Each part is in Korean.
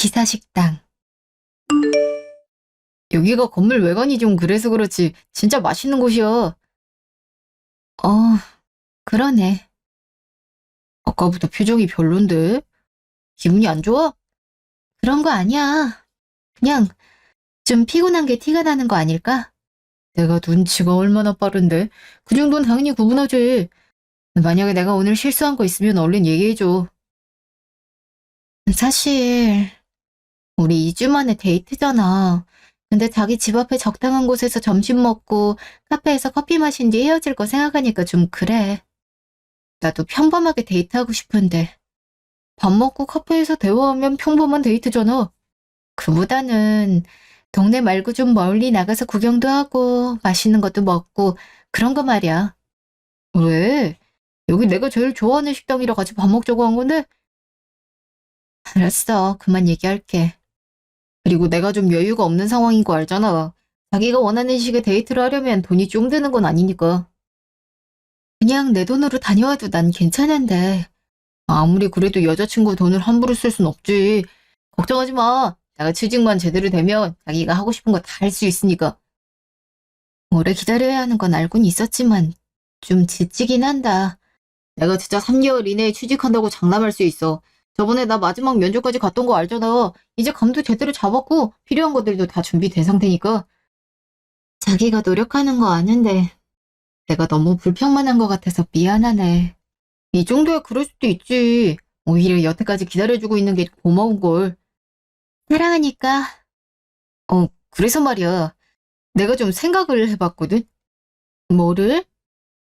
기사식당. 여기가 건물 외관이 좀 그래서 그렇지 진짜 맛있는 곳이야. 어, 그러네. 아까부터 표정이 별론데? 기분이 안 좋아? 그런 거 아니야. 그냥 좀 피곤한 게 티가 나는 거 아닐까? 내가 눈치가 얼마나 빠른데? 그 정도는 당연히 구분하지. 만약에 내가 오늘 실수한 거 있으면 얼른 얘기해줘. 사실 우리 2주 만에 데이트잖아. 근데 자기 집 앞에 적당한 곳에서 점심 먹고 카페에서 커피 마신 뒤 헤어질 거 생각하니까 좀 그래. 나도 평범하게 데이트하고 싶은데 밥 먹고 카페에서 대화하면 평범한 데이트잖아. 그보다는 동네 말고 좀 멀리 나가서 구경도 하고 맛있는 것도 먹고 그런 거 말이야. 왜? 여기 내가 제일 좋아하는 식당이라 같이 밥 먹자고 한 건데? 알았어. 그만 얘기할게. 그리고 내가 좀 여유가 없는 상황인 거 알잖아. 자기가 원하는 식의 데이트를 하려면 돈이 좀 드는 건 아니니까. 그냥 내 돈으로 다녀와도 난 괜찮은데. 아무리 그래도 여자친구 돈을 함부로 쓸 순 없지. 걱정하지 마. 내가 취직만 제대로 되면 자기가 하고 싶은 거 다 할 수 있으니까. 오래 기다려야 하는 건 알고는 있었지만 좀 지치긴 한다. 내가 진짜 3개월 이내에 취직한다고 장담할 수 있어. 저번에 나 마지막 면접까지 갔던 거 알잖아. 이제 감도 제대로 잡았고 필요한 것들도 다 준비된 상태니까. 자기가 노력하는 거 아는데 내가 너무 불평만 한 것 같아서 미안하네. 이 정도야 그럴 수도 있지. 오히려 여태까지 기다려주고 있는 게 고마운걸. 사랑하니까. 그래서 말이야. 내가 좀 생각을 해봤거든. 뭐를?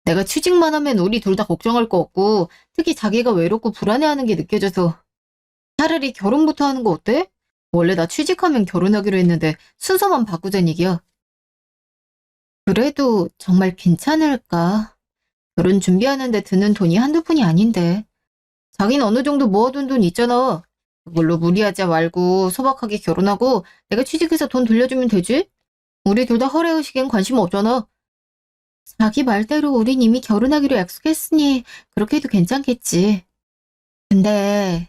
내가 취직만 하면 우리 둘 다 걱정할 거 없고 특히 자기가 외롭고 불안해하는 게 느껴져서 차라리 결혼부터 하는 거 어때? 원래 나 취직하면 결혼하기로 했는데 순서만 바꾸자는 얘기야. 그래도 정말 괜찮을까? 결혼 준비하는데 드는 돈이 한두 푼이 아닌데. 자기는 어느 정도 모아둔 돈 있잖아. 그걸로 무리하지 말고 소박하게 결혼하고 내가 취직해서 돈 돌려주면 되지? 우리 둘 다 허례의식엔 관심 없잖아. 자기 말대로 우린 이미 결혼하기로 약속했으니 그렇게 해도 괜찮겠지. 근데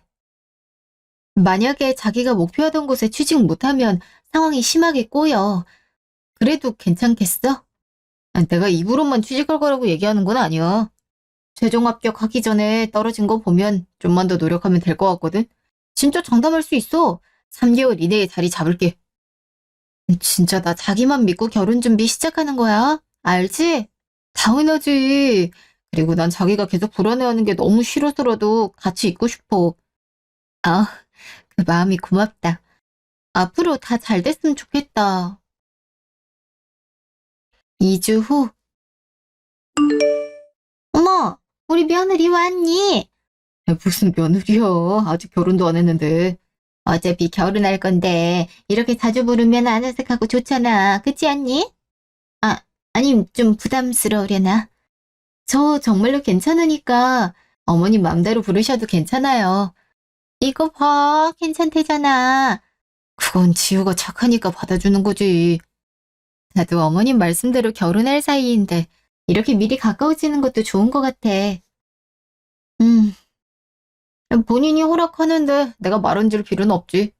만약에 자기가 목표하던 곳에 취직 못하면 상황이 심하게 꼬여. 그래도 괜찮겠어? 내가 입으로만 취직할 거라고 얘기하는 건 아니야. 최종 합격하기 전에 떨어진 거 보면 좀만 더 노력하면 될 것 같거든? 진짜 장담할 수 있어. 3개월 이내에 자리 잡을게. 진짜 나 자기만 믿고 결혼 준비 시작하는 거야? 알지? 당연하지. 그리고 난 자기가 계속 불안해하는 게 너무 싫어서라도 같이 있고 싶어. 아, 그 마음이 고맙다. 앞으로 다 잘 됐으면 좋겠다. 2주 후. 어머, 우리 며느리 왔니? 무슨 며느리야. 아직 결혼도 안 했는데. 어차피 결혼할 건데 이렇게 자주 부르면 안 어색하고 좋잖아. 그렇지 않니? 아, 아니 좀 부담스러우려나? 저 정말로 괜찮으니까 어머님 맘대로 부르셔도 괜찮아요. 이거 봐, 괜찮대잖아. 그건 지우가 착하니까 받아주는 거지. 나도 어머님 말씀대로 결혼할 사이인데 이렇게 미리 가까워지는 것도 좋은 것 같아. 음, 본인이 허락하는데 내가 말은 줄 필요는 없지.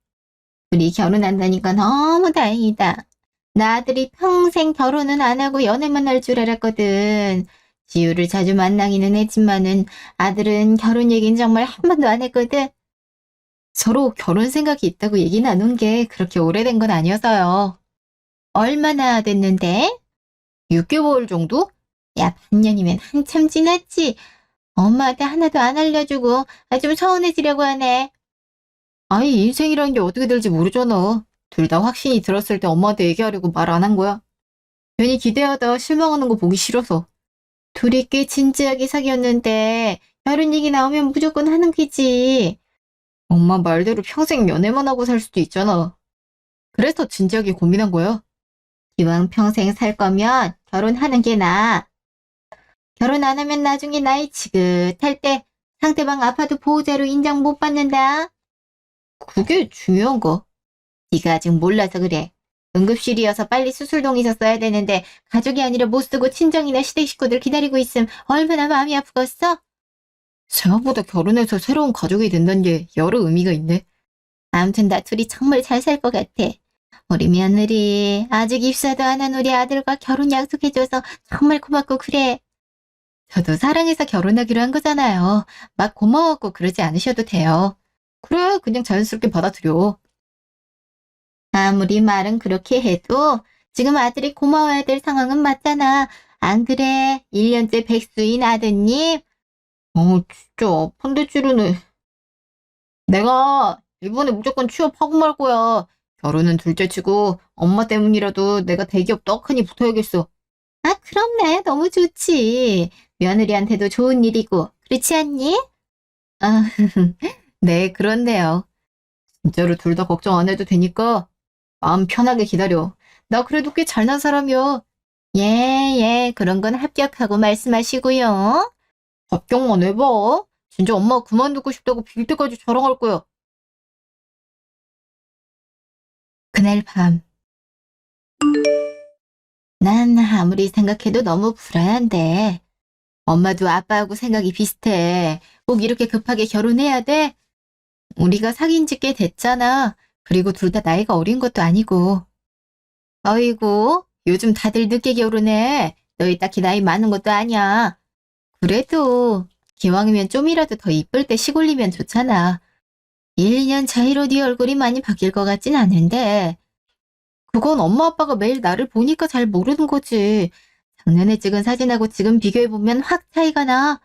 우리 결혼한다니까 너무 다행이다. 나 아들이 평생 결혼은 안 하고 연애만 할 줄 알았거든. 지우를 자주 만나기는 했지만은 아들은 결혼 얘기는 정말 한 번도 안 했거든. 서로 결혼 생각이 있다고 얘기 나눈 게 그렇게 오래된 건 아니어서요. 얼마나 됐는데? 6개월 정도? 야, 반년이면 한참 지났지. 엄마한테 하나도 안 알려주고 좀 서운해지려고 하네. 아니, 인생이라는 게 어떻게 될지 모르잖아. 둘 다 확신이 들었을 때 엄마한테 얘기하려고 말 안 한 거야. 괜히 기대하다 실망하는 거 보기 싫어서. 둘이 꽤 진지하게 사귀었는데 결혼 얘기 나오면 무조건 하는 거지. 엄마 말대로 평생 연애만 하고 살 수도 있잖아. 그래서 진지하게 고민한 거야. 기왕 평생 살 거면 결혼하는 게 나아. 결혼 안 하면 나중에 나이 지긋할 때 상대방 아파도 보호자로 인정 못 받는다. 그게 중요한 거. 네가 아직 몰라서 그래. 응급실이어서 빨리 수술동 있었어야 되는데 가족이 아니라 못 쓰고 친정이나 시댁 식구들 기다리고 있음 얼마나 마음이 아프겠어? 생각보다 결혼해서 새로운 가족이 된다는 게 여러 의미가 있네. 아무튼 나 둘이 정말 잘 살 것 같아. 우리 며느리 아직 입사도 안 한 우리 아들과 결혼 약속해줘서 정말 고맙고 그래. 저도 사랑해서 결혼하기로 한 거잖아요. 막 고마웠고 그러지 않으셔도 돼요. 그래, 그냥 자연스럽게 받아들여. 아무리 말은 그렇게 해도 지금 아들이 고마워야 될 상황은 맞잖아. 안 그래? 1년째 백수인 아드님? 진짜 펀드치르네. 내가 이번에 무조건 취업하고 말 거야. 결혼은 둘째치고 엄마 때문이라도 내가 대기업 떡하니 붙어야겠어. 아, 그렇네. 너무 좋지. 며느리한테도 좋은 일이고. 그렇지 않니? 아, 네, 그렇네요. 진짜로 둘 다 걱정 안 해도 되니까 마음 편하게 기다려. 나 그래도 꽤 잘난 사람이야. 예, 예, 그런 건 합격하고 말씀하시고요. 합격만 해봐. 진짜 엄마가 그만두고 싶다고 빌 때까지 자랑할 거야. 그날 밤, 난 아무리 생각해도 너무 불안한데. 엄마도 아빠하고 생각이 비슷해. 꼭 이렇게 급하게 결혼해야 돼? 우리가 사귄 지 꽤 됐잖아. 그리고 둘 다 나이가 어린 것도 아니고. 어이구, 요즘 다들 늦게 결혼해. 너희 딱히 나이 많은 것도 아니야. 그래도 기왕이면 좀이라도 더 이쁠 때 시골리면 좋잖아. 1, 2년 차이로 네 얼굴이 많이 바뀔 것 같진 않은데 그건 엄마 아빠가 매일 나를 보니까 잘 모르는 거지. 작년에 찍은 사진하고 지금 비교해보면 확 차이가 나.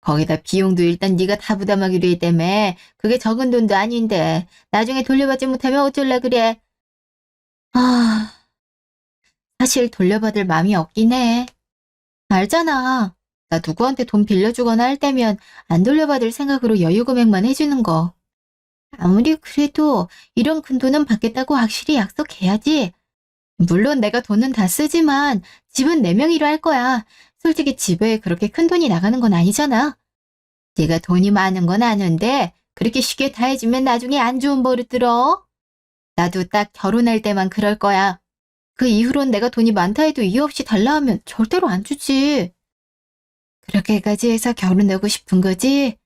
거기다 비용도 일단 네가 다 부담하기로 했다며. 그게 적은 돈도 아닌데 나중에 돌려받지 못하면 어쩔라 그래. 아, 사실 돌려받을 마음이 없긴 해. 알잖아. 나 누구한테 돈 빌려주거나 할 때면 안 돌려받을 생각으로 여유 금액만 해주는 거. 아무리 그래도 이런 큰돈은 받겠다고 확실히 약속해야지. 물론 내가 돈은 다 쓰지만 집은 내 명의로 할 거야. 솔직히 집에 그렇게 큰 돈이 나가는 건 아니잖아. 네가 돈이 많은 건 아는데 그렇게 쉽게 다 해주면 나중에 안 좋은 버릇 들어. 나도 딱 결혼할 때만 그럴 거야. 그 이후론 내가 돈이 많다 해도 이유 없이 달라 하면 절대로 안 주지. 그렇게까지 해서 결혼하고 싶은 거지?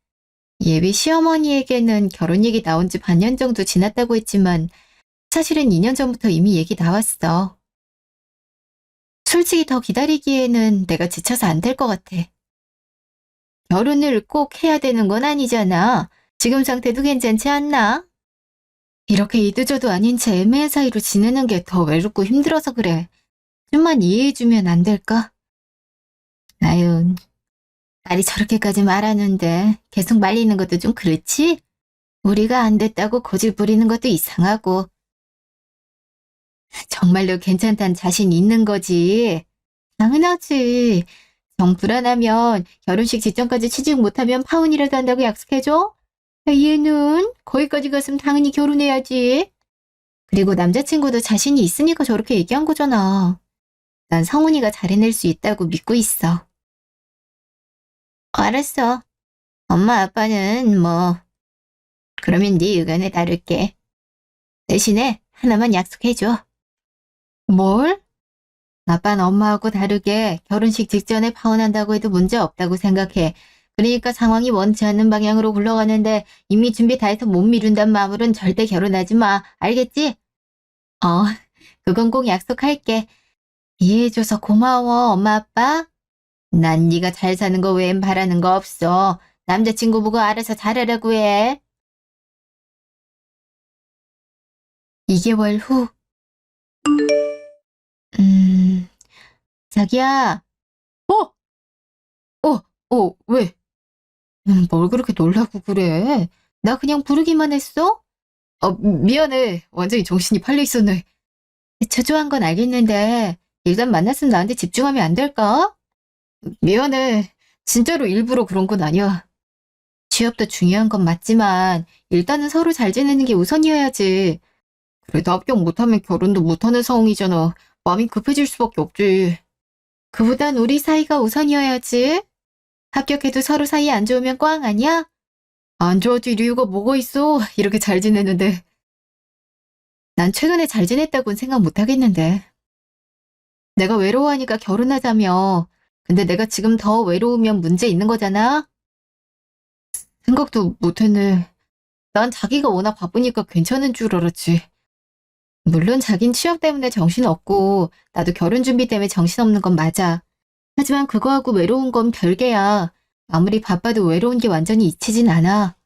예비 시어머니에게는 결혼 얘기 나온 지 반년 정도 지났다고 했지만 사실은 2년 전부터 이미 얘기 나왔어. 솔직히 더 기다리기에는 내가 지쳐서 안 될 것 같아. 결혼을 꼭 해야 되는 건 아니잖아. 지금 상태도 괜찮지 않나? 이렇게 이도저도 아닌 채 애매한 사이로 지내는 게 더 외롭고 힘들어서 그래. 좀만 이해해주면 안 될까? 아유, 딸이 저렇게까지 말하는데 계속 말리는 것도 좀 그렇지? 우리가 안 됐다고 고집 부리는 것도 이상하고. 정말로 괜찮단 자신 있는 거지. 당연하지. 정 불안하면 결혼식 직전까지 취직 못하면 파혼이라도 한다고 약속해줘? 얘는 거기까지 갔으면 당연히 결혼해야지. 그리고 남자친구도 자신이 있으니까 저렇게 얘기한 거잖아. 난 성훈이가 잘해낼 수 있다고 믿고 있어. 알았어. 엄마 아빠는 뭐 그러면 네 의견에 따를게. 대신에 하나만 약속해줘. 뭘? 아빠는 엄마하고 다르게 결혼식 직전에 파혼한다고 해도 문제 없다고 생각해. 그러니까 상황이 원치 않는 방향으로 굴러가는데 이미 준비 다 해서 못 미룬단 마음으론 절대 결혼하지 마. 알겠지? 어, 그건 꼭 약속할게. 이해해줘서 고마워, 엄마 아빠. 난 네가 잘 사는 거 외엔 바라는 거 없어. 남자친구 보고 알아서 잘하라고 해. 2개월 후. 음, 자기야. 어? 왜? 뭘 그렇게 놀라고 그래? 나 그냥 부르기만 했어? 미안해. 완전히 정신이 팔려 있었네. 초조한 건 알겠는데 일단 만났으면 나한테 집중하면 안 될까? 미안해. 진짜로 일부러 그런 건 아니야. 취업도 중요한 건 맞지만 일단은 서로 잘 지내는 게 우선이어야지. 그래도 합격 못하면 결혼도 못하는 상황이잖아. 마음이 급해질 수밖에 없지. 그보단 우리 사이가 우선이어야지. 합격해도 서로 사이 안 좋으면 꽝 아니야? 안 좋아질 이유가 뭐가 있어? 이렇게 잘 지내는데. 난 최근에 잘 지냈다고는 생각 못 하겠는데. 내가 외로워하니까 결혼하자며. 근데 내가 지금 더 외로우면 문제 있는 거잖아? 생각도 못 했네. 난 자기가 워낙 바쁘니까 괜찮은 줄 알았지. 물론 자긴 취업 때문에 정신없고 나도 결혼 준비 때문에 정신없는 건 맞아. 하지만 그거하고 외로운 건 별개야. 아무리 바빠도 외로운 게 완전히 잊히진 않아.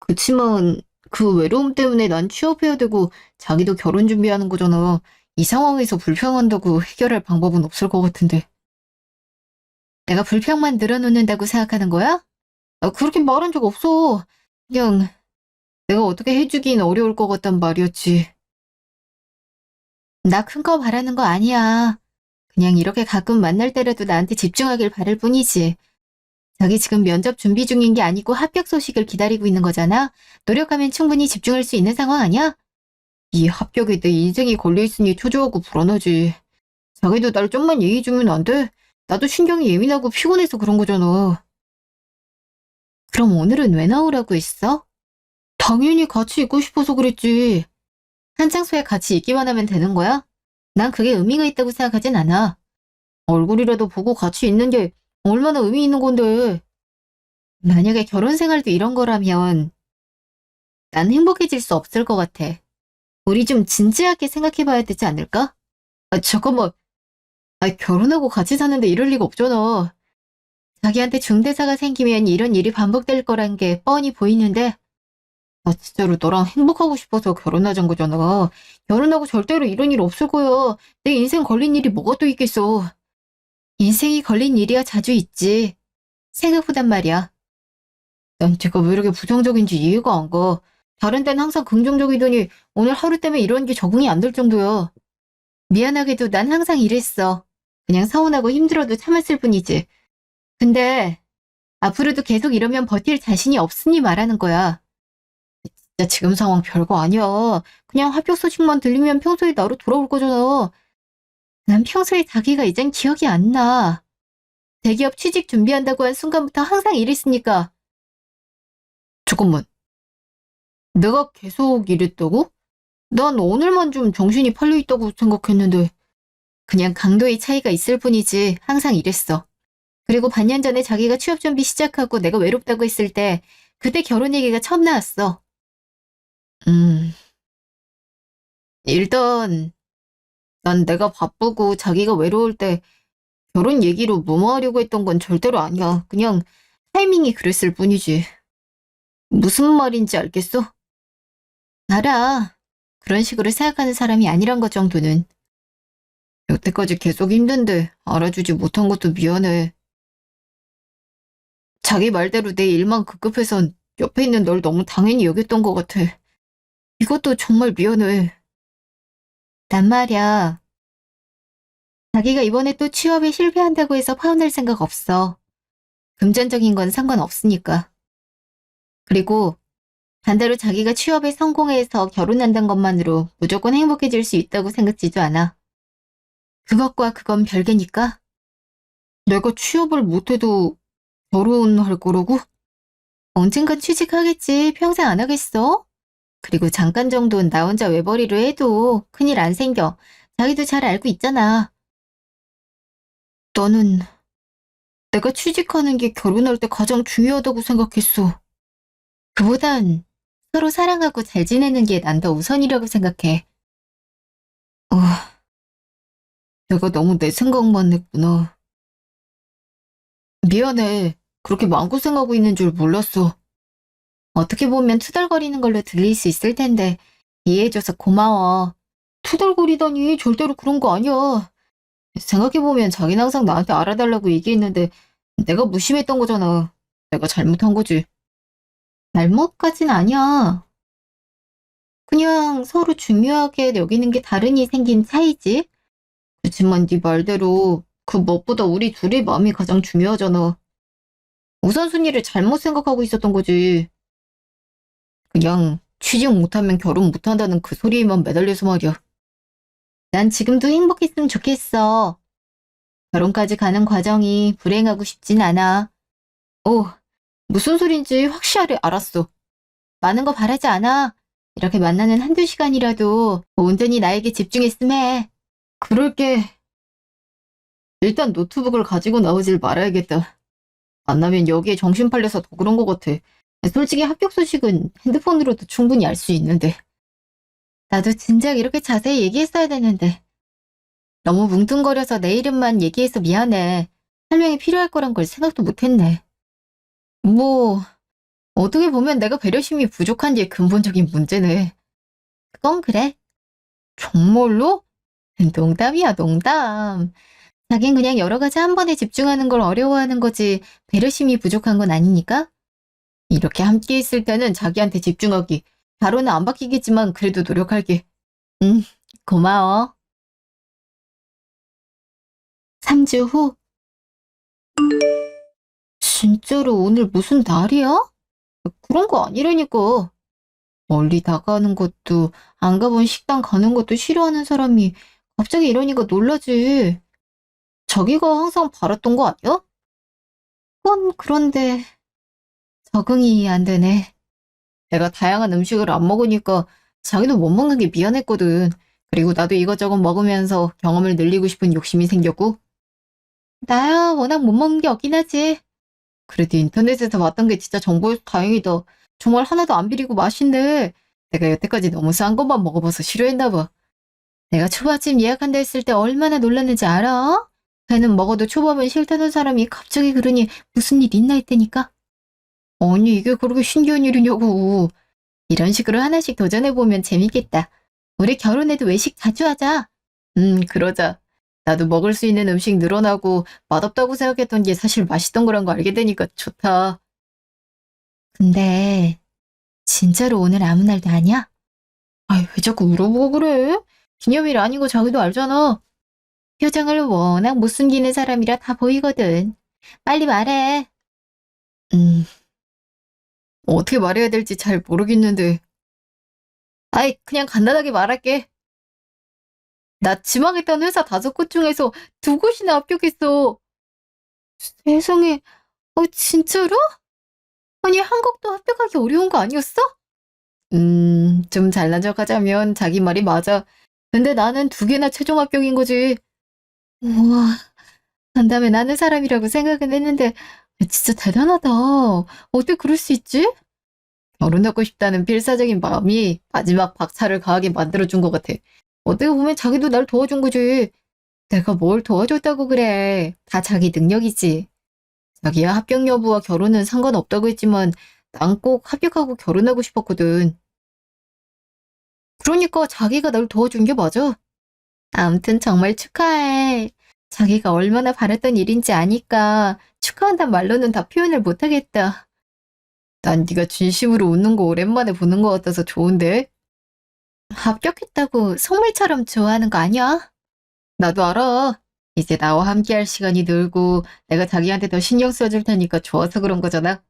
그치만 그 외로움 때문에 난 취업해야 되고 자기도 결혼 준비하는 거잖아. 이 상황에서 불평한다고 해결할 방법은 없을 것 같은데. 내가 불평만 늘어놓는다고 생각하는 거야? 그렇게 말한 적 없어. 그냥 내가 어떻게 해주긴 어려울 것 같단 말이었지. 나 큰 거 바라는 거 아니야. 그냥 이렇게 가끔 만날 때라도 나한테 집중하길 바랄 뿐이지. 자기 지금 면접 준비 중인 게 아니고 합격 소식을 기다리고 있는 거잖아. 노력하면 충분히 집중할 수 있는 상황 아니야? 이 합격에 내 인생이 걸려있으니 초조하고 불안하지. 자기도 날 좀만 예의주면 안 돼? 나도 신경이 예민하고 피곤해서 그런 거잖아. 그럼 오늘은 왜 나오라고 했어? 당연히 같이 있고 싶어서 그랬지. 한 장소에 같이 있기만 하면 되는 거야? 난 그게 의미가 있다고 생각하진 않아. 얼굴이라도 보고 같이 있는 게 얼마나 의미 있는 건데. 만약에 결혼 생활도 이런 거라면 난 행복해질 수 없을 것 같아. 우리 좀 진지하게 생각해 봐야 되지 않을까? 잠깐만. 결혼하고 같이 사는데 이럴 리가 없잖아. 자기한테 중대사가 생기면 이런 일이 반복될 거란 게 뻔히 보이는데 나 진짜로 너랑 행복하고 싶어서 결혼하자는 거잖아. 결혼하고 절대로 이런 일 없을 거야. 내 인생 걸린 일이 뭐가 또 있겠어. 인생이 걸린 일이야 자주 있지. 생각보단 말이야. 난 제가 왜 이렇게 부정적인지 이해가 안 가. 다른 데는 항상 긍정적이더니 오늘 하루 때문에 이런 게 적응이 안 될 정도야. 미안하게도 난 항상 이랬어. 그냥 서운하고 힘들어도 참았을 뿐이지. 근데 앞으로도 계속 이러면 버틸 자신이 없으니 말하는 거야. 진짜 지금 상황 별거 아니야. 그냥 합격 소식만 들리면 평소에 나로 돌아올 거잖아. 난 평소에 자기가 이젠 기억이 안 나. 대기업 취직 준비한다고 한 순간부터 항상 이랬으니까. 잠깐만. 내가 계속 이랬다고? 난 오늘만 좀 정신이 팔려 있다고 생각했는데. 그냥 강도의 차이가 있을 뿐이지 항상 이랬어. 그리고 반년 전에 자기가 취업 준비 시작하고 내가 외롭다고 했을 때 그때 결혼 얘기가 처음 나왔어. 음, 일단 난 내가 바쁘고 자기가 외로울 때 결혼 얘기로 무마하려고 했던 건 절대로 아니야. 그냥 타이밍이 그랬을 뿐이지. 무슨 말인지 알겠어? 알아. 그런 식으로 생각하는 사람이 아니란 것 정도는. 여태까지 계속 힘든데 알아주지 못한 것도 미안해. 자기 말대로 내 일만 급급해선 옆에 있는 널 너무 당연히 여겼던 것 같아. 이것도 정말 미안해. 난 말이야. 자기가 이번에 또 취업에 실패한다고 해서 파혼할 생각 없어. 금전적인 건 상관없으니까. 그리고 반대로 자기가 취업에 성공해서 결혼한다는 것만으로 무조건 행복해질 수 있다고 생각지도 않아. 그것과 그건 별개니까. 내가 취업을 못해도 결혼할 거라고? 언젠간 취직하겠지. 평생 안 하겠어? 그리고 잠깐 정도는 나 혼자 외벌이로 해도 큰일 안 생겨. 자기도 잘 알고 있잖아. 너는 내가 취직하는 게 결혼할 때 가장 중요하다고 생각했어. 그보단 서로 사랑하고 잘 지내는 게 난 더 우선이라고 생각해. 어, 내가 너무 내 생각만 했구나. 미안해. 그렇게 마음고생하고 있는 줄 몰랐어. 어떻게 보면 투덜거리는 걸로 들릴 수 있을 텐데 이해해줘서 고마워. 투덜거리다니 절대로 그런 거 아니야. 생각해보면 자기는 항상 나한테 알아달라고 얘기했는데 내가 무심했던 거잖아. 내가 잘못한 거지. 잘못까진 아니야. 그냥 서로 중요하게 여기는 게 다르니 생긴 차이지. 그치만 네 말대로 그 무엇보다 우리 둘의 마음이 가장 중요하잖아. 우선순위를 잘못 생각하고 있었던 거지. 그냥 취직 못하면 결혼 못한다는 그 소리에만 매달려서 말이야. 난 지금도 행복했으면 좋겠어. 결혼까지 가는 과정이 불행하고 싶진 않아. 오, 무슨 소린지 확실히 알았어. 많은 거 바라지 않아. 이렇게 만나는 한두 시간이라도 온전히 나에게 집중했음 해. 그럴게. 일단 노트북을 가지고 나오질 말아야겠다. 만나면 여기에 정신 팔려서 더 그런 것 같아. 솔직히 합격 소식은 핸드폰으로도 충분히 알 수 있는데. 나도 진작 이렇게 자세히 얘기했어야 되는데. 너무 뭉뚱거려서 내 이름만 얘기해서 미안해. 설명이 필요할 거란 걸 생각도 못했네. 뭐, 어떻게 보면 내가 배려심이 부족한 게 근본적인 문제네. 그건 그래. 정말로? 농담이야, 농담. 자긴 그냥 여러 가지 한 번에 집중하는 걸 어려워하는 거지 배려심이 부족한 건 아니니까? 이렇게 함께 있을 때는 자기한테 집중하기. 바로는 안 바뀌겠지만 그래도 노력할게. 응, 고마워. 3주 후. 진짜로 오늘 무슨 날이야? 그런 거 아니라니까. 멀리 나가는 것도 안 가본 식당 가는 것도 싫어하는 사람이 갑자기 이러니까 놀라지. 자기가 항상 바랐던 거 아니야? 그건 그런데 적응이 안 되네. 내가 다양한 음식을 안 먹으니까 자기도 못 먹는 게 미안했거든. 그리고 나도 이것저것 먹으면서 경험을 늘리고 싶은 욕심이 생겼고. 나야 워낙 못 먹는 게 없긴 하지. 그래도 인터넷에서 봤던 게 진짜 정보여서 다행이다. 정말 하나도 안 비리고 맛있네. 내가 여태까지 너무 싼 것만 먹어봐서 싫어했나 봐. 내가 초밥집 예약한다 했을 때 얼마나 놀랐는지 알아? 배는 먹어도 초밥은 싫다는 사람이 갑자기 그러니 무슨 일 있나 했다니까. 아니 이게 그렇게 신기한 일이냐고. 이런 식으로 하나씩 도전해보면 재밌겠다. 우리 결혼해도 외식 자주 하자. 그러자. 나도 먹을 수 있는 음식 늘어나고 맛없다고 생각했던 게 사실 맛있던 거란 거 알게 되니까 좋다. 근데 진짜로 오늘 아무 날도 아니야? 아이, 왜 자꾸 물어보고 그래? 기념일 아니고 자기도 알잖아. 표정을 워낙 못 숨기는 사람이라 다 보이거든. 빨리 말해. 음, 어떻게 말해야 될지 잘 모르겠는데. 아이, 그냥 간단하게 말할게. 나 지망했던 회사 5곳 중에서 2곳이나 합격했어. 세상에, 진짜로? 아니, 한국도 합격하기 어려운 거 아니었어? 좀 잘난 척 하자면 자기 말이 맞아. 근데 나는 2개나 최종 합격인 거지. 우와, 간담회 나는 사람이라고 생각은 했는데, 진짜 대단하다. 어떻게 그럴 수 있지? 결혼하고 싶다는 필사적인 마음이 마지막 박차를 가하게 만들어준 것 같아. 어떻게 보면 자기도 날 도와준 거지. 내가 뭘 도와줬다고 그래. 다 자기 능력이지. 자기야 합격 여부와 결혼은 상관없다고 했지만 난 꼭 합격하고 결혼하고 싶었거든. 그러니까 자기가 날 도와준 게 맞아. 아무튼 정말 축하해. 자기가 얼마나 바랬던 일인지 아니까 축하한단 말로는 다 표현을 못하겠다. 난 네가 진심으로 웃는 거 오랜만에 보는 것 같아서 좋은데? 합격했다고 속물처럼 좋아하는 거 아니야? 나도 알아. 이제 나와 함께할 시간이 늘고 내가 자기한테 더 신경 써줄 테니까 좋아서 그런 거잖아.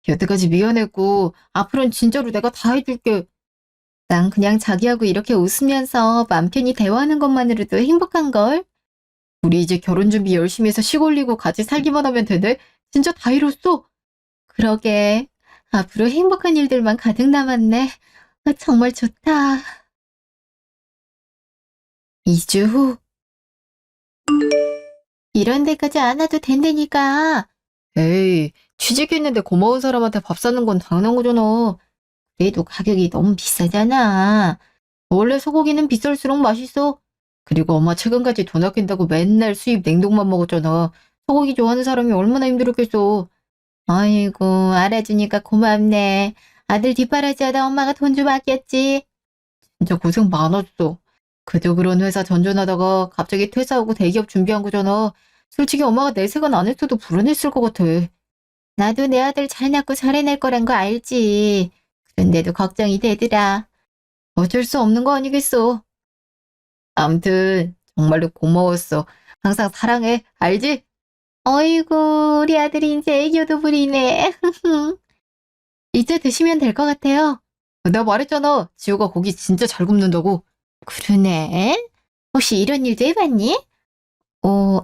여태까지 미안했고 앞으로는 진짜로 내가 다 해줄게. 난 그냥 자기하고 이렇게 웃으면서 맘 편히 대화하는 것만으로도 행복한걸. 우리 이제 결혼 준비 열심히 해서 시골리고 같이 살기만 하면 되네? 진짜 다 이뤘어. 그러게. 앞으로 행복한 일들만 가득 남았네. 정말 좋다. 2주 후. 이런 데까지 안 와도 된다니까. 에이, 취직했는데 고마운 사람한테 밥 사는 건 당연한 거잖아. 그래도 가격이 너무 비싸잖아. 원래 소고기는 비쌀수록 맛있어. 그리고 엄마 최근까지 돈 아낀다고 맨날 수입 냉동만 먹었잖아. 소고기 좋아하는 사람이 얼마나 힘들었겠어. 아이고, 알아주니까 고맙네. 아들 뒷바라지하다 엄마가 돈 좀 아꼈지. 진짜 고생 많았어. 그저 그런 회사 전전하다가 갑자기 퇴사하고 대기업 준비한 거잖아. 솔직히 엄마가 내색은 안 했어도 불안했을 것 같아. 나도 내 아들 잘 낳고 잘 해낼 거란 거 알지. 그런데도 걱정이 되더라. 어쩔 수 없는 거 아니겠어. 아무튼 정말로 고마웠어. 항상 사랑해. 알지? 어이구, 우리 아들이 이제 애교도 부리네. 이제 드시면 될 것 같아요. 내가 말했잖아. 지호가 고기 진짜 잘 굽는다고. 그러네. 혹시 이런 일도 해봤니?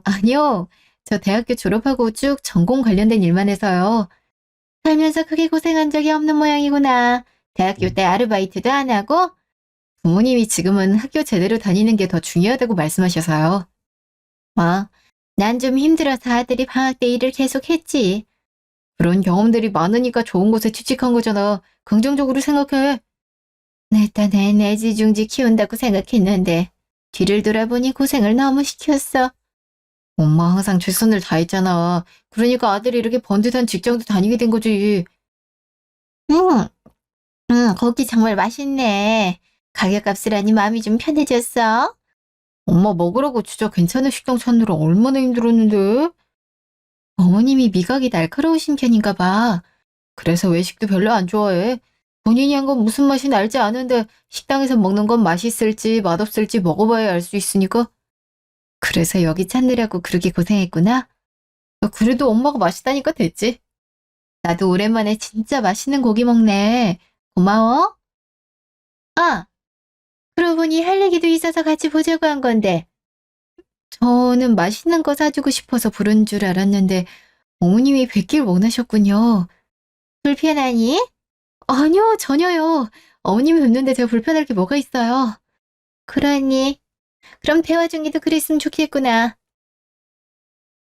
아니요. 저 대학교 졸업하고 쭉 전공 관련된 일만 해서요. 살면서 크게 고생한 적이 없는 모양이구나. 대학교 때 아르바이트도 안 하고 부모님이 지금은 학교 제대로 다니는 게 더 중요하다고 말씀하셔서요. 난 좀 힘들어서 아들이 방학 때 일을 계속 했지. 그런 경험들이 많으니까 좋은 곳에 취직한 거잖아. 긍정적으로 생각해. 내 딴엔 애지중지 키운다고 생각했는데 뒤를 돌아보니 고생을 너무 시켰어. 엄마 항상 최선을 다했잖아. 그러니까 아들이 이렇게 번듯한 직장도 다니게 된 거지. 응, 응, 고기 정말 맛있네. 가격값을 하니 마음이 좀 편해졌어. 엄마 먹으라고 진짜 괜찮은 식당 찾느라 얼마나 힘들었는데. 어머님이 미각이 날카로우신 편인가 봐. 그래서 외식도 별로 안 좋아해. 본인이 한 건 무슨 맛이 날지 아는데 식당에서 먹는 건 맛있을지 맛없을지 먹어봐야 알 수 있으니까. 그래서 여기 찾느라고 그렇게 고생했구나. 그래도 엄마가 맛있다니까 됐지. 나도 오랜만에 진짜 맛있는 고기 먹네. 고마워. 아, 그러고 보니 할 얘기도 있어서 같이 보자고 한 건데. 저는 맛있는 거 사주고 싶어서 부른 줄 알았는데 어머님이 뵙길 원하셨군요. 불편하니? 아니요, 전혀요. 어머님이 뵙는데 제가 불편할 게 뭐가 있어요. 그러니, 그럼 대화 중에도 그랬으면 좋겠구나.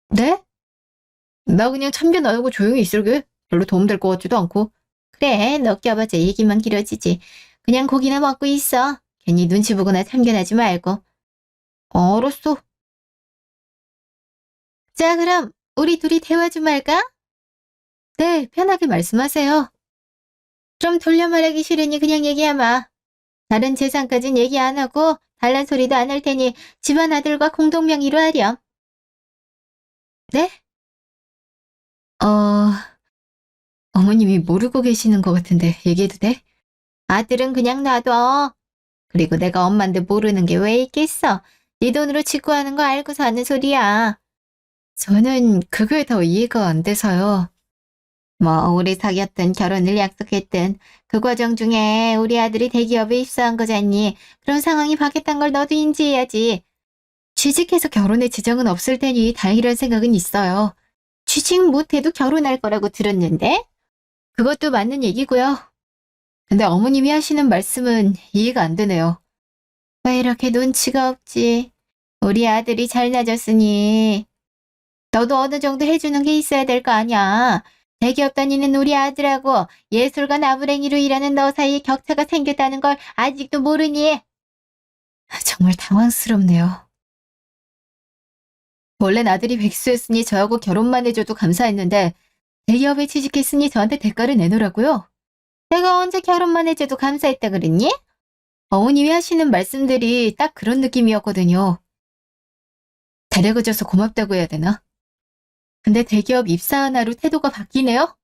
네? 나 그냥 참견 안 하고 조용히 있을게. 별로 도움될 것 같지도 않고. 그래, 너 껴봐자 얘기만 길어지지. 그냥 고기나 먹고 있어. 괜히 눈치 보거나 참견하지 말고. 알았어. 자, 그럼 우리 둘이 대화 좀 할까? 네, 편하게 말씀하세요. 그럼 돌려 말하기 싫으니 그냥 얘기하마. 다른 재산까진 얘기 안 하고 단란 소리도 안 할 테니 집안 아들과 공동명의로 하렴. 네? 어, 어머님이 모르고 계시는 것 같은데 얘기해도 돼? 아들은 그냥 놔둬. 그리고 내가 엄만데 모르는 게 왜 있겠어. 네 돈으로 직구하는 거 알고서 하는 소리야. 저는 그게 더 이해가 안 돼서요. 뭐 우리 사귀었든 결혼을 약속했든 그 과정 중에 우리 아들이 대기업에 입사한 거잖니. 그런 상황이 바뀌었단 걸 너도 인지해야지. 취직해서 결혼에 지장은 없을 테니 다행이라는 생각은 있어요. 취직 못해도 결혼할 거라고 들었는데? 그것도 맞는 얘기고요. 근데 어머님이 하시는 말씀은 이해가 안 되네요. 왜 이렇게 눈치가 없지? 우리 아들이 잘나졌으니 너도 어느 정도 해주는 게 있어야 될 거 아니야. 대기업 다니는 우리 아들하고 예술가 나부랭이로 일하는 너 사이에 격차가 생겼다는 걸 아직도 모르니? 정말 당황스럽네요. 원래는 아들이 백수였으니 저하고 결혼만 해줘도 감사했는데 대기업에 취직했으니 저한테 대가를 내놓으라고요? 내가 언제 결혼만 해줘도 감사했다 그랬니? 어머님이 하시는 말씀들이 딱 그런 느낌이었거든요. 다려그져서 고맙다고 해야 되나? 근데 대기업 입사한 하루 태도가 바뀌네요?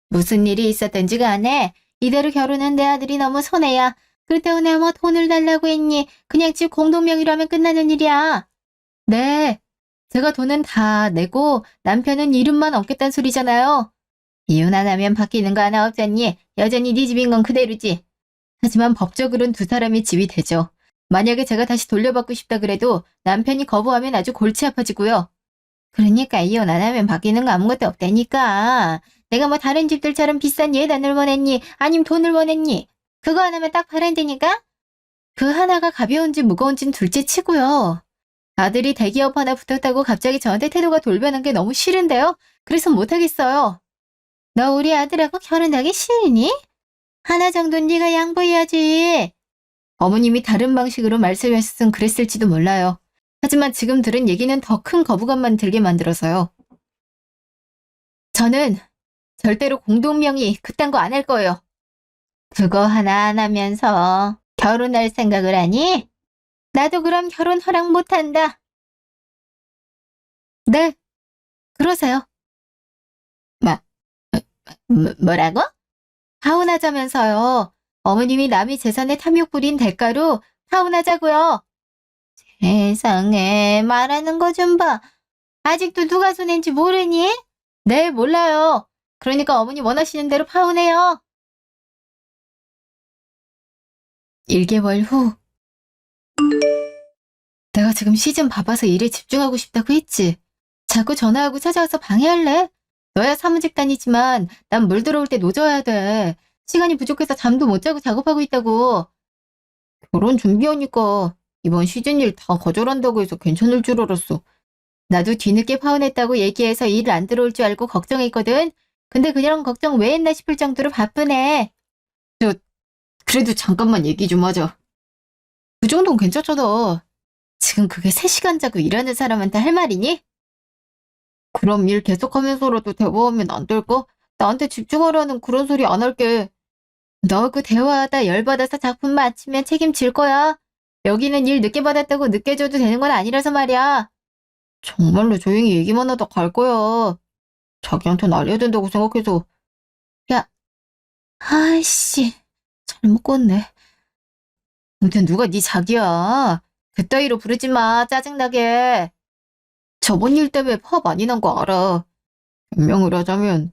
무슨 일이 있었던지 간에 이대로 결혼한 내 아들이 너무 손해야. 그렇다고 내가 뭐 돈을 달라고 했니? 그냥 집 공동명의로 하면 끝나는 일이야. 네, 제가 돈은 다 내고 남편은 이름만 얻겠다는 소리잖아요. 이혼 안 하면 바뀌는 거 하나 없잖니? 여전히 네 집인 건 그대로지. 하지만 법적으로는 두 사람이 집이 되죠. 만약에 제가 다시 돌려받고 싶다 그래도 남편이 거부하면 아주 골치 아파지고요. 그러니까 이혼 안 하면 바뀌는 거 아무것도 없다니까. 내가 뭐 다른 집들처럼 비싼 예단을 원했니? 아님 돈을 원했니? 그거 하나면 딱 바란다니까? 그 하나가 가벼운지 무거운지는 둘째 치고요. 아들이 대기업 하나 붙었다고 갑자기 저한테 태도가 돌변한 게 너무 싫은데요? 그래서 못하겠어요. 너 우리 아들하고 결혼하기 싫니? 하나 정도는 네가 양보해야지. 어머님이 다른 방식으로 말씀하셨으면 그랬을지도 몰라요. 하지만 지금 들은 얘기는 더 큰 거부감만 들게 만들어서요. 저는 절대로 공동명의 그딴 거 안 할 거예요. 그거 하나 안 하면서 결혼할 생각을 하니? 나도 그럼 결혼 허락 못 한다. 네, 그러세요. 뭐라고? 파혼하자면서요. 어머님이 남의 재산에 탐욕 부린 대가로 파혼하자고요. 세상에 말하는 거 좀 봐. 아직도 누가 손해인지 모르니? 네, 몰라요. 그러니까 어머니 원하시는 대로 파혼해요. 1개월 후. 내가 지금 시즌 바빠서 일에 집중하고 싶다고 했지. 자꾸 전화하고 찾아와서 방해할래? 너야 사무직 다니지만 난 물 들어올 때 노져야 돼. 시간이 부족해서 잠도 못 자고 작업하고 있다고. 결혼 준비하니까 이번 시즌 일 다 거절한다고 해서 괜찮을 줄 알았어. 나도 뒤늦게 파혼했다고 얘기해서 일 안 들어올 줄 알고 걱정했거든. 근데 그런 걱정 왜 했나 싶을 정도로 바쁘네. 그래도 잠깐만 얘기 좀 하자. 그 정도는 괜찮잖아. 지금 그게 3시간 자고 일하는 사람한테 할 말이니? 그럼 일 계속하면서라도 대화하면 안 될까? 나한테 집중하라는 그런 소리 안 할게. 너 그 대화하다 열받아서 작품 마치면 책임질 거야. 여기는 일 늦게 받았다고 늦게 줘도 되는 건 아니라서 말이야. 정말로 조용히 얘기만 하다 갈 거야. 자기한테는 알려야 된다고 생각해서. 야, 아이씨, 잘못 껐네. 아무튼 누가 네 자기야. 그따위로 부르지 마, 짜증나게. 저번 일 때문에 화 많이 난 거 알아. 변명을 하자면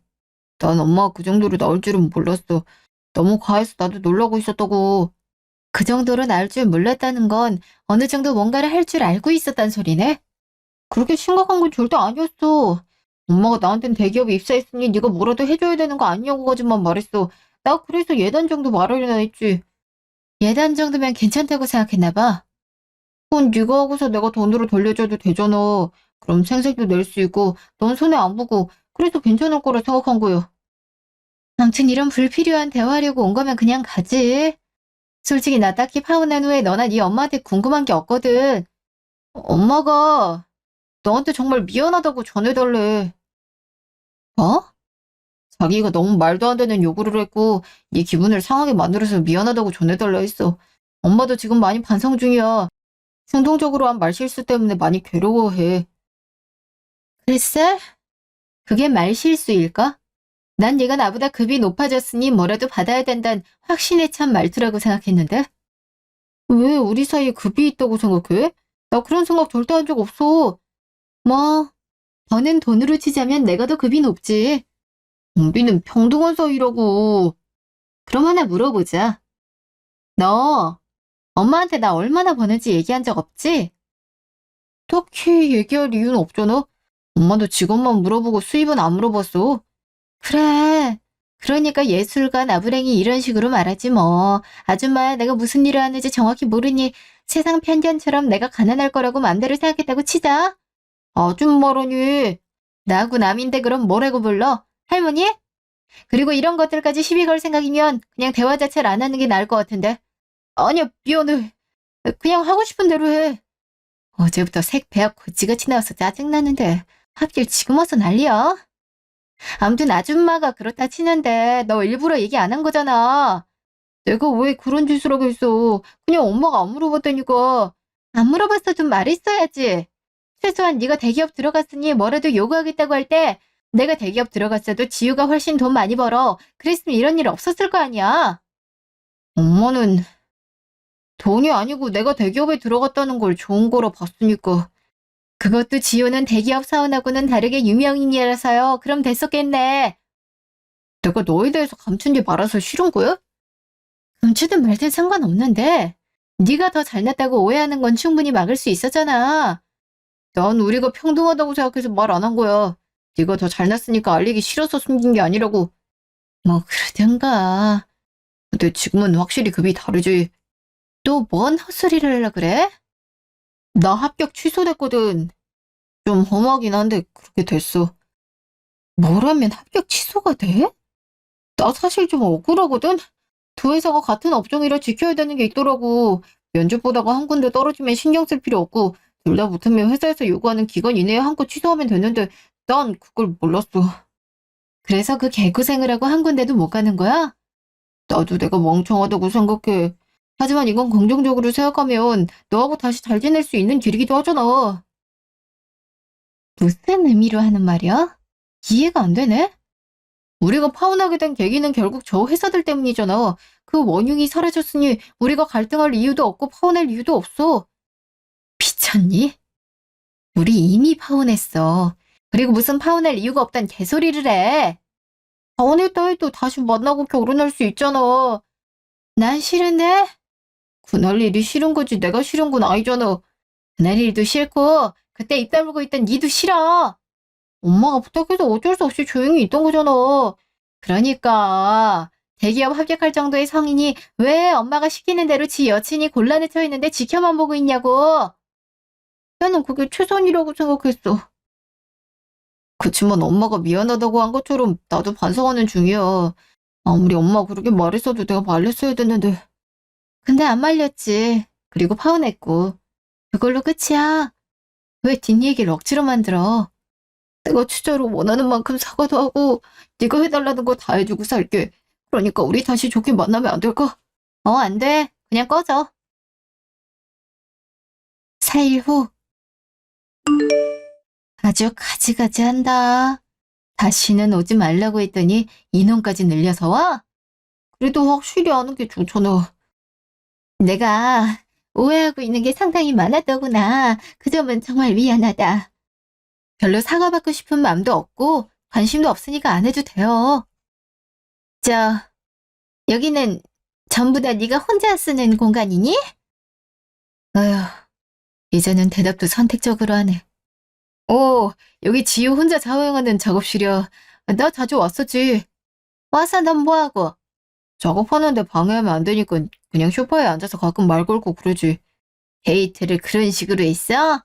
난 엄마가 그 정도로 나올 줄은 몰랐어. 너무 과해서 나도 놀라고 있었다고. 그 정도로 나올 줄 몰랐다는 건 어느 정도 뭔가를 할 줄 알고 있었단 소리네? 그렇게 심각한 건 절대 아니었어. 엄마가 나한텐 대기업에 입사했으니 네가 뭐라도 해줘야 되는 거 아니냐고까지만 말했어. 나 그래서 예단 정도 말하려나 했지. 예단 정도면 괜찮다고 생각했나 봐. 그건 네가 하고서 내가 돈으로 돌려줘도 되잖아. 그럼 생색도 낼 수 있고 넌 손해 안 보고 그래서 괜찮을 거라 생각한 거야. 아무튼 이런 불필요한 대화하려고 온 거면 그냥 가지. 솔직히 나 딱히 파혼한 후에 너나 네 엄마한테 궁금한 게 없거든. 엄마가 너한테 정말 미안하다고 전해달래. 뭐? 자기가 너무 말도 안 되는 요구를 했고 네 기분을 상하게 만들어서 미안하다고 전해달라 했어. 엄마도 지금 많이 반성 중이야. 충동적으로 한 말실수 때문에 많이 괴로워해. 글쎄, 그게 말실수일까? 난 얘가 나보다 급이 높아졌으니 뭐라도 받아야 된다는 확신에 찬 말투라고 생각했는데? 왜 우리 사이에 급이 있다고 생각해? 나 그런 생각 절대 한 적 없어. 뭐, 버는 돈으로 치자면 내가 더 급이 높지. 우리는 평등한 사이라고. 그럼 하나 물어보자. 너 엄마한테 나 얼마나 버는지 얘기한 적 없지? 딱히 얘기할 이유는 없잖아. 엄마도 직업만 물어보고 수입은 안 물어봤어. 그래. 그러니까 예술가 나부랭이 이런 식으로 말하지 뭐. 아줌마야 내가 무슨 일을 하는지 정확히 모르니 세상 편견처럼 내가 가난할 거라고 맘대로 생각했다고 치자. 아줌마라니. 나하고 남인데 그럼 뭐라고 불러? 할머니? 그리고 이런 것들까지 시비 걸 생각이면 그냥 대화 자체를 안 하는 게 나을 것 같은데. 아니야, 미안해. 그냥 하고 싶은 대로 해. 어제부터 색배합 거지같이 나와서 짜증나는데 하필 지금 와서 난리야? 아무튼 아줌마가 그렇다 치는데 너 일부러 얘기 안 한 거잖아. 내가 왜 그런 짓을 하고 있어. 그냥 엄마가 안 물어봤다니까. 안 물어봤어도 말했어야지. 최소한 네가 대기업 들어갔으니 뭐라도 요구하겠다고 할 때 내가 대기업 들어갔어도 지우가 훨씬 돈 많이 벌어. 그랬으면 이런 일 없었을 거 아니야. 엄마는 돈이 아니고 내가 대기업에 들어갔다는 걸 좋은 거라 봤으니까. 그것도 지우는 대기업 사원하고는 다르게 유명인이라서요. 그럼 됐었겠네. 내가 너에 대해서 감춘 게 말아서 싫은 거야? 감추든 말든 상관없는데 네가 더 잘났다고 오해하는 건 충분히 막을 수 있었잖아. 난 우리가 평등하다고 생각해서 말 안 한 거야. 네가 더 잘났으니까 알리기 싫어서 숨긴 게 아니라고. 뭐 그러든가. 근데 지금은 확실히 급이 다르지. 또 뭔 헛소리를 하려 그래? 나 합격 취소됐거든. 좀 험하긴 한데 그렇게 됐어. 뭐라면 합격 취소가 돼? 나 사실 좀 억울하거든? 두 회사가 같은 업종이라 지켜야 되는 게 있더라고. 면접 보다가 한 군데 떨어지면 신경 쓸 필요 없고 둘 다 붙으면 회사에서 요구하는 기간 이내에 한 건 취소하면 되는데 난 그걸 몰랐어. 그래서 그 개고생을 하고 한 군데도 못 가는 거야? 나도 내가 멍청하다고 생각해. 하지만 이건 긍정적으로 생각하면 너하고 다시 잘 지낼 수 있는 길이기도 하잖아. 무슨 의미로 하는 말이야? 이해가 안 되네? 우리가 파혼하게 된 계기는 결국 저 회사들 때문이잖아. 그 원흉이 사라졌으니 우리가 갈등할 이유도 없고 파혼할 이유도 없어. 미쳤니? 우리 이미 파혼했어. 그리고 무슨 파혼할 이유가 없단 개소리를 해. 파혼했다 해도 다시 만나고 결혼할 수 있잖아. 난 싫은데? 그날 일이 싫은 거지 내가 싫은 건 아니잖아. 그날 일도 싫고 그때 입 다물고 있던 니도 싫어. 엄마가 부탁해서 어쩔 수 없이 조용히 있던 거잖아. 그러니까 대기업 합격할 정도의 성인이 왜 엄마가 시키는 대로 지 여친이 곤란에 처했는데 지켜만 보고 있냐고. 나는 그게 최선이라고 생각했어. 그치만 엄마가 미안하다고 한 것처럼 나도 반성하는 중이야. 아무리 엄마 그렇게 말했어도 내가 말렸어야 됐는데. 근데 안 말렸지. 그리고 파혼했고. 그걸로 끝이야. 왜 뒷얘기를 억지로 만들어? 내가 진짜로 원하는 만큼 사과도 하고 네가 해달라는 거 다 해주고 살게. 그러니까 우리 다시 좋게 만나면 안 될까? 안 돼. 그냥 꺼져. 4일 후. 아주 가지가지한다. 다시는 오지 말라고 했더니 인원까지 늘려서 와? 그래도 확실히 아는 게 좋잖아. 내가 오해하고 있는 게 상당히 많았더구나. 그 점은 정말 미안하다. 별로 사과받고 싶은 마음도 없고 관심도 없으니까 안 해도 돼요. 저, 여기는 전부 다 네가 혼자 쓰는 공간이니? 어휴, 이제는 대답도 선택적으로 하네. 오, 여기 지우 혼자 사용하는 작업실이야. 나 자주 왔었지. 와서 넌 뭐하고? 작업하는데 방해하면 안 되니까 그냥 소파에 앉아서 가끔 말 걸고 그러지. 데이트를 그런 식으로 했어?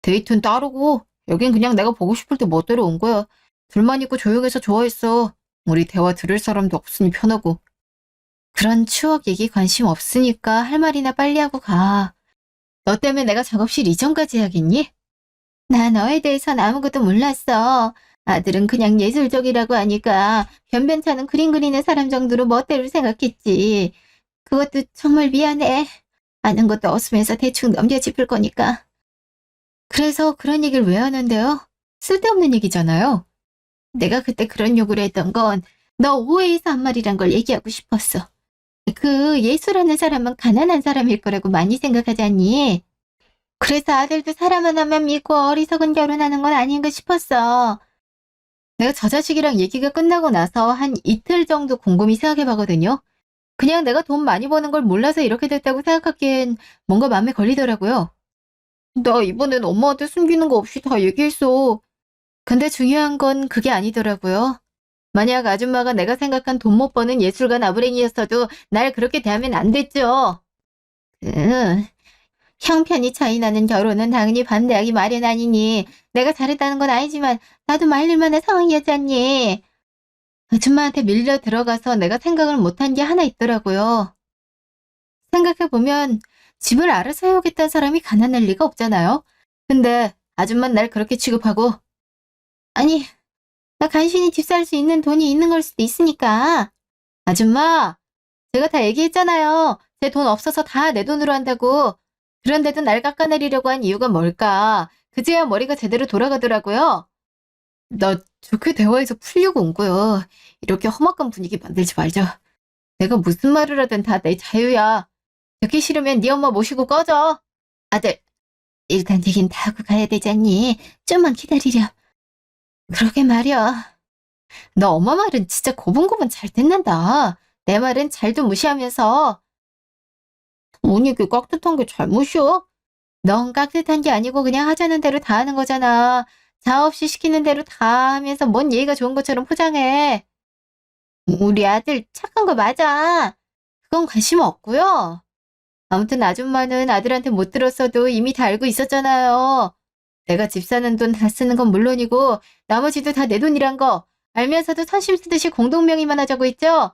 데이트는 따르고 여긴 그냥 내가 보고 싶을 때 멋대로 온 거야. 둘만 있고 조용해서 좋아했어. 우리 대화 들을 사람도 없으니 편하고. 그런 추억 얘기 관심 없으니까 할 말이나 빨리 하고 가. 너 때문에 내가 작업실 이전까지 해야겠니? 나 너에 대해선 아무것도 몰랐어. 아들은 그냥 예술적이라고 하니까 변변찮은 그림 그리는 사람 정도로 멋대로 생각했지. 그것도 정말 미안해. 아는 것도 없으면서 대충 넘겨짚을 거니까. 그래서 그런 얘기를 왜 하는데요? 쓸데없는 얘기잖아요. 내가 그때 그런 요구를 했던 건 너 오해해서 한 말이란 걸 얘기하고 싶었어. 그 예수라는 사람은 가난한 사람일 거라고 많이 생각하지 않니? 그래서 아들도 사람 하나만 믿고 어리석은 결혼하는 건 아닌가 싶었어. 내가 저 자식이랑 얘기가 끝나고 나서 한 이틀 정도 곰곰이 생각해봤거든요. 그냥 내가 돈 많이 버는 걸 몰라서 이렇게 됐다고 생각하기엔 뭔가 마음에 걸리더라고요. 나 이번엔 엄마한테 숨기는 거 없이 다 얘기했어. 근데 중요한 건 그게 아니더라고요. 만약 아줌마가 내가 생각한 돈 못 버는 예술가 나부랭이였어도 날 그렇게 대하면 안 됐죠. 응, 형편이 차이 나는 결혼은 당연히 반대하기 마련 아니니 내가 잘했다는 건 아니지만 나도 말릴 만한 상황이었잖니. 아줌마한테 밀려 들어가서 내가 생각을 못한 게 하나 있더라고요. 생각해보면 집을 알아서 해오겠다는 사람이 가난할 리가 없잖아요. 근데 아줌마는 날 그렇게 취급하고 아니 나 간신히 집 살 수 있는 돈이 있는 걸 수도 있으니까. 아줌마 제가 다 얘기했잖아요. 제 돈 없어서 다 내 돈으로 한다고. 그런데도 날 깎아내리려고 한 이유가 뭘까? 그제야 머리가 제대로 돌아가더라고요. 나 좋게 대화해서 풀려고 온 거야. 이렇게 험악한 분위기 만들지 말자. 내가 무슨 말을 하든 다 내 자유야. 듣기 싫으면 네 엄마 모시고 꺼져. 아들, 일단 얘긴 다 하고 가야 되잖니. 좀만 기다리렴. 그러게 말이야. 너 엄마 말은 진짜 고분고분 잘 듣는다. 내 말은 잘도 무시하면서. 언니 그 깍듯한 게 잘못이야? 넌 깍듯한 게 아니고 그냥 하자는 대로 다 하는 거잖아. 자업 없이 시키는 대로 다 하면서 뭔 예의가 좋은 것처럼 포장해. 우리 아들 착한 거 맞아. 그건 관심 없고요. 아무튼 아줌마는 아들한테 못 들었어도 이미 다 알고 있었잖아요. 내가 집 사는 돈 다 쓰는 건 물론이고 나머지도 다 내 돈이란 거 알면서도 선심 쓰듯이 공동명의만 하자고 했죠?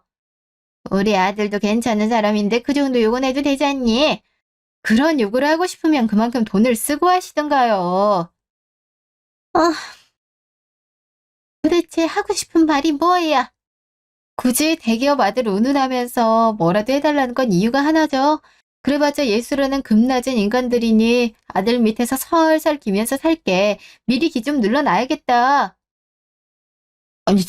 우리 아들도 괜찮은 사람인데 그 정도 요구는 해도 되지 않니? 그런 요구를 하고 싶으면 그만큼 돈을 쓰고 하시던가요. 아, 도대체 하고 싶은 말이 뭐야? 굳이 대기업 아들 운운하면서 뭐라도 해달라는 건 이유가 하나죠. 그래봤자 예술하는 급낮은 인간들이니 아들 밑에서 설설 기면서 살게. 미리 기 좀 눌러놔야겠다. 아니,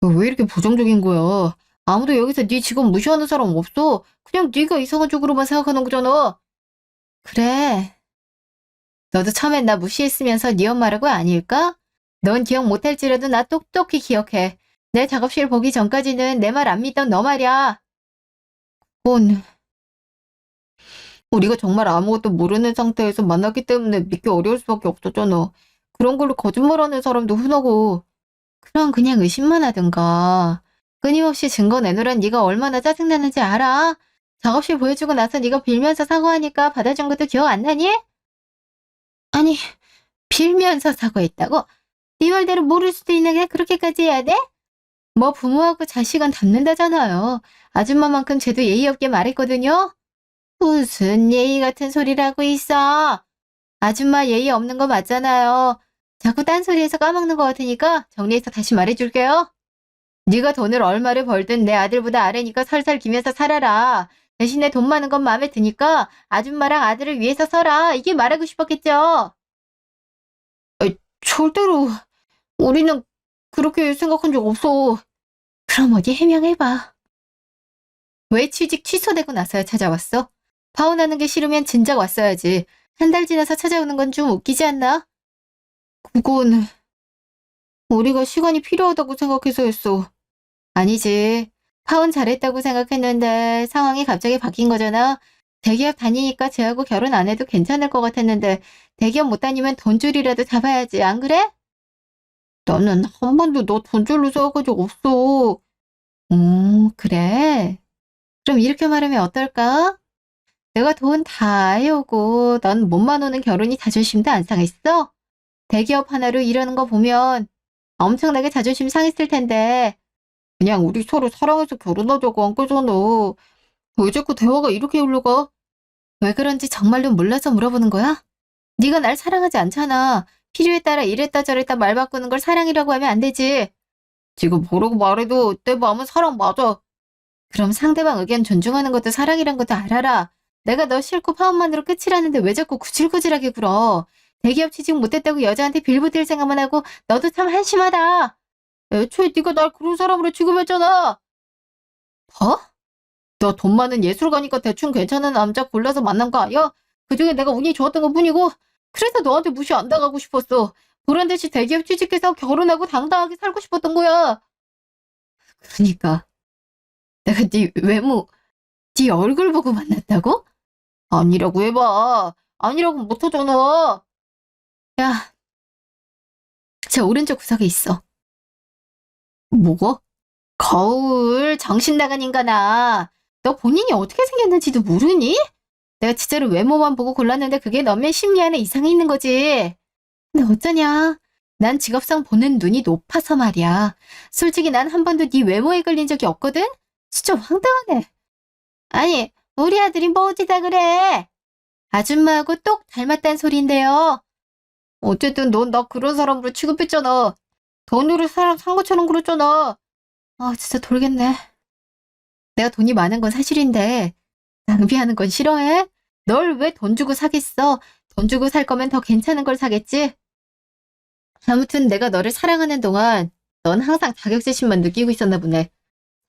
왜 이렇게 부정적인 거야? 아무도 여기서 네 직업 무시하는 사람 없어. 그냥 네가 이상한 쪽으로만 생각하는 거잖아. 그래. 너도 처음엔 나 무시했으면서 네 엄마라고 아닐까? 넌 기억 못할지라도 나 똑똑히 기억해. 내 작업실 보기 전까지는 내 말 안 믿던 너 말이야. 뭔, 우리가 정말 아무것도 모르는 상태에서 만났기 때문에 믿기 어려울 수밖에 없었잖아. 그런 걸로 거짓말하는 사람도 흔하고. 그럼 그냥 의심만 하든가. 끊임없이 증거 내놓으란 네가 얼마나 짜증나는지 알아? 작업실 보여주고 나서 네가 빌면서 사과하니까 받아준 것도 기억 안 나니? 아니, 빌면서 사과했다고? 네 말대로 모를 수도 있는데 그렇게까지 해야 돼? 뭐 부모하고 자식은 닮는다잖아요. 아줌마만큼 쟤도 예의 없게 말했거든요. 무슨 예의 같은 소리를 하고 있어. 아줌마 예의 없는 거 맞잖아요. 자꾸 딴소리해서 까먹는 것 같으니까 정리해서 다시 말해줄게요. 네가 돈을 얼마를 벌든 내 아들보다 아래니까 살살 기면서 살아라. 대신에 돈 많은 건 마음에 드니까 아줌마랑 아들을 위해서 써라. 이게 말하고 싶었겠죠? 절대로 우리는 그렇게 생각한 적 없어. 그럼 어디 해명해봐. 왜 취직 취소되고 나서야 찾아왔어? 파혼하는 게 싫으면 진작 왔어야지. 한 달 지나서 찾아오는 건 좀 웃기지 않나? 그건 우리가 시간이 필요하다고 생각해서 했어. 아니지. 파혼 잘했다고 생각했는데 상황이 갑자기 바뀐 거잖아. 대기업 다니니까 쟤하고 결혼 안 해도 괜찮을 것 같았는데 대기업 못 다니면 돈줄이라도 잡아야지. 안 그래? 나는 한 번도 너 돈줄로 써본 적 없어. 그래. 그럼 이렇게 말하면 어떨까? 내가 돈 다 해오고 넌 몸만 오는 결혼이 자존심도 안 상했어? 대기업 하나로 이러는 거 보면 엄청나게 자존심 상했을 텐데 그냥 우리 서로 사랑해서 결혼하자고 한 거잖아. 왜 자꾸 대화가 이렇게 흘러가? 왜 그런지 정말로 몰라서 물어보는 거야? 네가 날 사랑하지 않잖아. 필요에 따라 이랬다 저랬다 말 바꾸는 걸 사랑이라고 하면 안 되지. 지금 뭐라고 말해도 내 마음은 사랑 맞아. 그럼 상대방 의견 존중하는 것도 사랑이란 것도 알아라. 내가 너 싫고 파혼만으로 끝이라는데 왜 자꾸 구질구질하게 굴어. 대기업 취직 못했다고 여자한테 빌붙을 생각만 하고 너도 참 한심하다. 애초에 네가 날 그런 사람으로 취급했잖아. 뭐? 너 돈 많은 예술가니까 대충 괜찮은 남자 골라서 만난 거 아니야? 그중에 내가 운이 좋았던 것 뿐이고 그래서 너한테 무시 안 당하고 싶었어. 보란 듯이 대기업 취직해서 결혼하고 당당하게 살고 싶었던 거야. 그러니까 내가 네 외모, 네 얼굴 보고 만났다고? 아니라고 해봐. 아니라고 못하잖아. 야, 제 오른쪽 구석에 있어. 뭐가? 거울, 정신 나간 인간아. 너 본인이 어떻게 생겼는지도 모르니? 내가 진짜로 외모만 보고 골랐는데 그게 너의 심리 안에 이상이 있는 거지. 근데 어쩌냐. 난 직업상 보는 눈이 높아서 말이야. 솔직히 난 한 번도 네 외모에 걸린 적이 없거든? 진짜 황당하네. 아니, 우리 아들이 뭐 어디다 그래? 아줌마하고 똑 닮았단 소린데요. 어쨌든 넌 나 그런 사람으로 취급했잖아. 돈으로 사람 산 것처럼 그랬잖아. 아, 진짜 돌겠네. 내가 돈이 많은 건 사실인데 낭비하는 건 싫어해? 널 왜 돈 주고 사겠어? 돈 주고 살 거면 더 괜찮은 걸 사겠지? 아무튼 내가 너를 사랑하는 동안 넌 항상 자격지심만 느끼고 있었나 보네.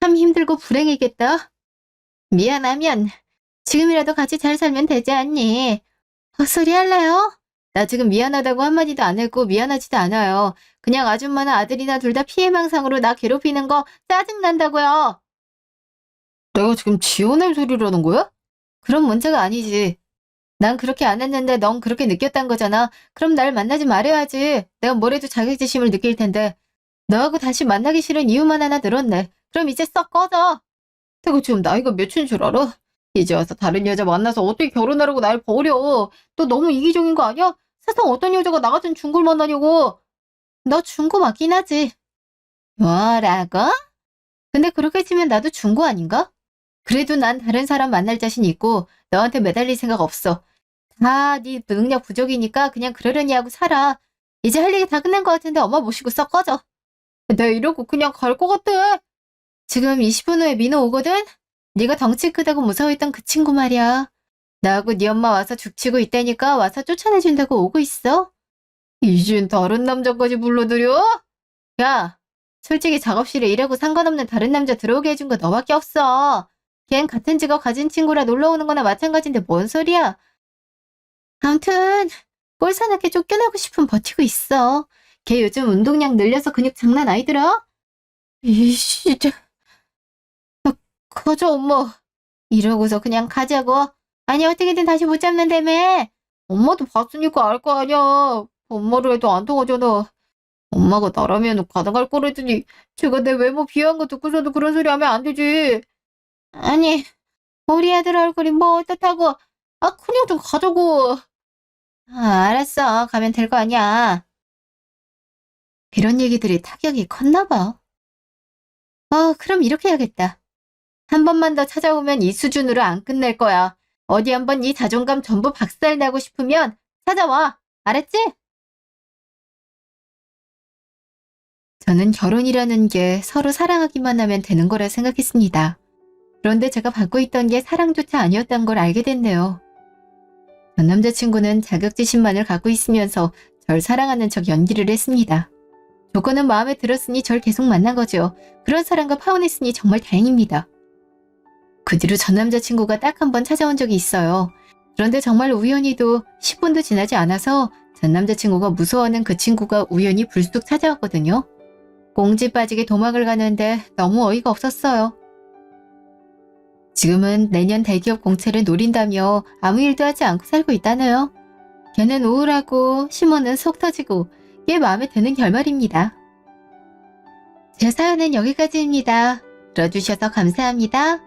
참 힘들고 불행이겠다. 미안하면 지금이라도 같이 잘 살면 되지 않니? 헛소리 할래요? 나 지금 미안하다고 한마디도 안 했고 미안하지도 않아요. 그냥 아줌마나 아들이나 둘 다 피해망상으로 나 괴롭히는 거 짜증난다고요. 내가 지금 지어낼 소리라는 거야? 그런 문제가 아니지. 난 그렇게 안 했는데 넌 그렇게 느꼈단 거잖아. 그럼 날 만나지 말아야지. 내가 뭐래도 자격지심을 느낄 텐데. 너하고 다시 만나기 싫은 이유만 하나 늘었네. 그럼 이제 썩 꺼져. 내가 지금 나이가 몇인 줄 알아? 이제 와서 다른 여자 만나서 어떻게 결혼하라고 날 버려. 너 너무 이기적인 거 아니야? 세상 어떤 여자가 나 같은 중고를 만나냐고. 너 중고 맞긴 하지. 뭐라고? 근데 그렇게 치면 나도 중고 아닌가? 그래도 난 다른 사람 만날 자신 있고 너한테 매달릴 생각 없어. 다 네 능력 부족이니까 그냥 그러려니 하고 살아. 이제 할 얘기 다 끝난 것 같은데 엄마 모시고 썩 꺼져. 내가 이러고 그냥 갈 것 같아. 지금 20분 후에 민호 오거든? 네가 덩치 크다고 무서워했던 그 친구 말이야. 나하고 네 엄마 와서 죽치고 있다니까 와서 쫓아내준다고 오고 있어. 이젠 다른 남자까지 불러들여? 야, 솔직히 작업실에 일하고 상관없는 다른 남자 들어오게 해준 거 너밖에 없어. 걘 같은 직업 가진 친구라 놀러 오는 거나 마찬가지인데 뭔 소리야. 아무튼 꼴사납게 쫓겨나고 싶으면 버티고 있어. 걔 요즘 운동량 늘려서 근육 장난 아니더라? 이씨, 가자 엄마. 이러고서 그냥 가자고. 아니 어떻게든 다시 못 잡는다며. 엄마도 봤으니까 알 거 아니야. 엄마로 해도 안 통하잖아. 엄마가 나라면 가능할 거라더니 제가 내 외모 비하한 거 듣고서도 그런 소리 하면 안 되지. 아니 우리 아들 얼굴이 뭐 어떻다고. 아 그냥 좀 가자고. 아 알았어 가면 될 거 아니야. 이런 얘기들이 타격이 컸나 봐. 그럼 이렇게 해야겠다. 한 번만 더 찾아오면 이 수준으로 안 끝낼 거야. 어디 한번 이 자존감 전부 박살나고 싶으면 찾아와. 알았지? 저는 결혼이라는 게 서로 사랑하기만 하면 되는 거라 생각했습니다. 그런데 제가 받고 있던 게 사랑조차 아니었던 걸 알게 됐네요. 전 남자친구는 자격지심만을 갖고 있으면서 절 사랑하는 척 연기를 했습니다. 조건은 마음에 들었으니 절 계속 만난 거죠. 그런 사람과 파혼했으니 정말 다행입니다. 그 뒤로 전 남자친구가 딱 한 번 찾아온 적이 있어요. 그런데 정말 우연히도 10분도 지나지 않아서 전 남자친구가 무서워하는 그 친구가 우연히 불쑥 찾아왔거든요. 꽁지 빠지게 도망을 가는데 너무 어이가 없었어요. 지금은 내년 대기업 공채를 노린다며 아무 일도 하지 않고 살고 있다네요. 걔는 우울하고 시모는 속 터지고 꽤 마음에 드는 결말입니다. 제 사연은 여기까지입니다. 들어주셔서 감사합니다.